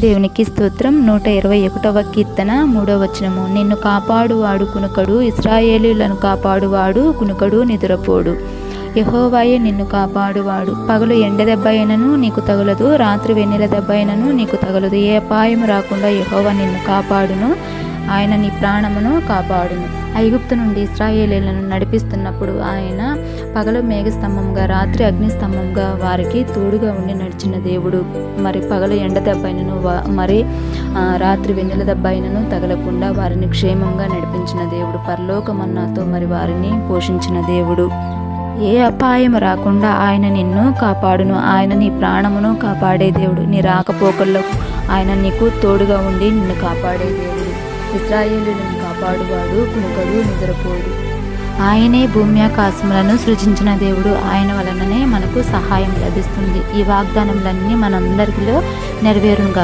దేవునికి స్తోత్రం. 121వ కీర్తన 3వ వచనము. నిన్ను కాపాడువాడు కునుకడు, ఇశ్రాయేలీయులను కాపాడువాడు కునుకడు, నిదురపోడు. యెహోవాయే నిన్ను కాపాడువాడు. పగలు ఎండ దెబ్బ అయినను నీకు తగలదు, రాత్రి వెన్నెల దెబ్బ అయినను నీకు తగలదు. ఏ అపాయము రాకుండా యెహోవా నిన్ను కాపాడును, ఆయన నీ ప్రాణమును కాపాడును. ఐగుప్తు నుండి ఇశ్రాయేలీయులను నడిపిస్తున్నప్పుడు ఆయన పగలు మేఘస్తంభంగా, రాత్రి అగ్నిస్తంభంగా వారికి తోడుగా ఉండి నడిచిన దేవుడు. మరి పగలు ఎండ దెబ్బ అయినను, మరి రాత్రి వెన్నెల దెబ్బ అయినను తగలకుండా వారిని క్షేమంగా నడిపించిన దేవుడు. పరలోకమన్నాతో మరి వారిని పోషించిన దేవుడు. ఏ అపాయం రాకుండా ఆయన నిన్ను కాపాడును, ఆయన నీ ప్రాణమును కాపాడే దేవుడు. నీ రాకపోకల్లో ఆయన నీకు తోడుగా ఉండి నిన్ను కాపాడే దేవుడు. ఇశ్రాయేలీయులను కాపాడువాడు కునుకడు, నిద్రపోడు. ఆయనే భూమి ఆకాశములను సృజించిన దేవుడు. ఆయన వలననే మనకు సహాయం లభిస్తుంది. ఈ వాగ్దానములన్నీ మనందరిలో నెరవేరునుగా.